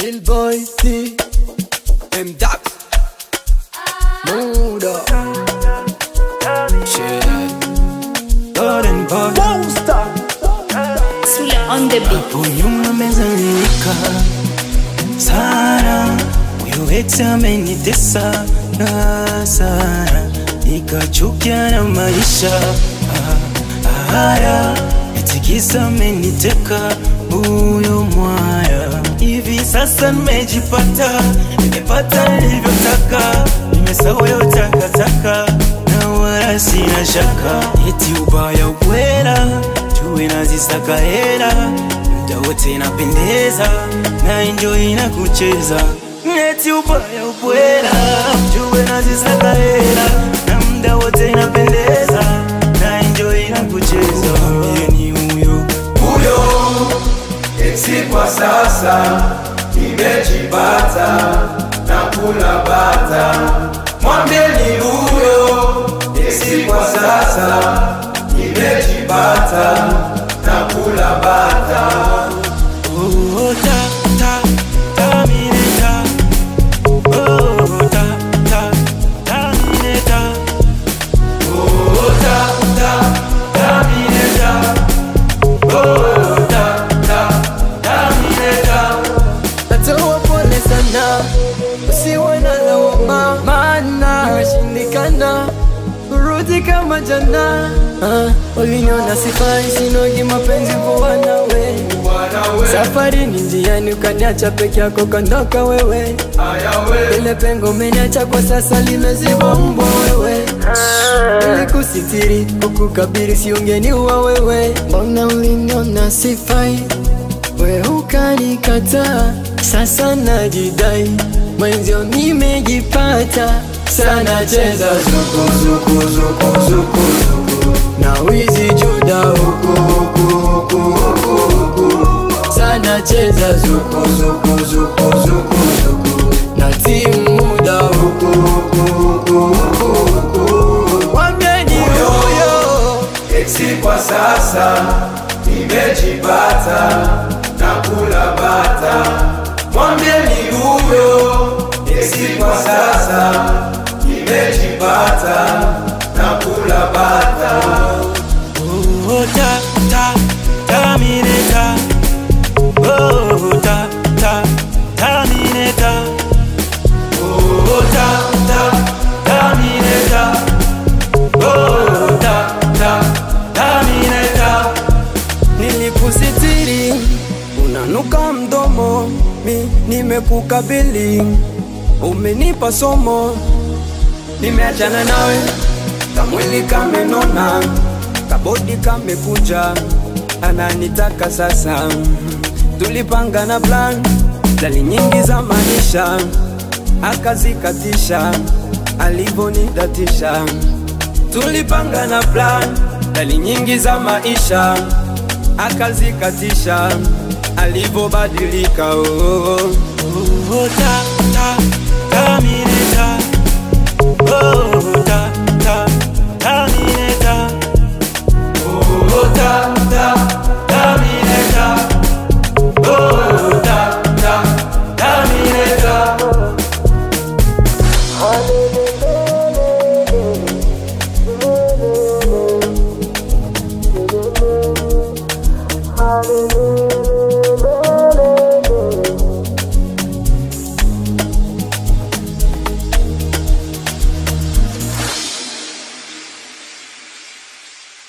Il boy T M-Dax Muda Shit Golden boy Monster Sule on the beat. Hapo nyuma umezalika sana, huyo ex amenitesa sana, nikachukia na maisha haya, eti kisa ameniteka huyo mwaya. Hivi sasa nimejipata, nimepata nilivyotaka, nimesahau yote takataka na wala sina shaka, eti ubaya ukwela tuwe nazisaka hela, muda wote napendeza na enjoy na kucheza. Eti ubaya ukwela tuwe nazisaka hela, na muda wote napendeza na enjoy na kucheza. Mwambieni huyo Exi kwa sasa nimejipata na kula bata. Mwambieni huyo Exi kwa sasa nimejipata na kula bata. oh, ta mineta, oh, ta mineta, Oh, ta mineta. Oh, ta mineta. Natoa pole sana, usiwe na lawama, maana nimeshindikana kurudi kama jana. Uliniona sifai, sinogi mapenzi kuwa nawe. Safari ni njiani ukaniacha peke yako kandoka wewe. Ile pengo umeniacha kwa sasa limeziba mbwa wewe. Nilikusitiri kukukabiri siungeniua wewe. Mbona uliniona sifai, we ukanikataa, sasa najidai mwenzio nimejipata. Sana cheza zuku zuku zuku zuku zuku na wizi juda huku huku huku huku huku. Sana cheza zuku zuku zuku zuku zuku na timu muda huku huku huku huku huku. Mwambieni huyo Exi kwa sasa nimejipata na kula bata. Mwambieni huyo Exi kwa sasa nimejipata na kula bata. oh, ta mineta, oh, ta mineta, Oh, ta mineta. Oh, ta mineta. nilikusitiri, unanuka mdomo, nimekukabili, umenipa somo. Nimeachana nawe, kamwili kamenona, kabodi kamekuja, ananitaka sasa. Tulipanga na plan, dali nyingi za maisha, akazikatisha, alivonidatisha. Tulipanga na plan, dali nyingi za maisha, akazikatisha, alivobadilika. oh, ta mineta, oh, ta mineta, Oh, ta mineta. Oh, ta mineta. Hallelujah.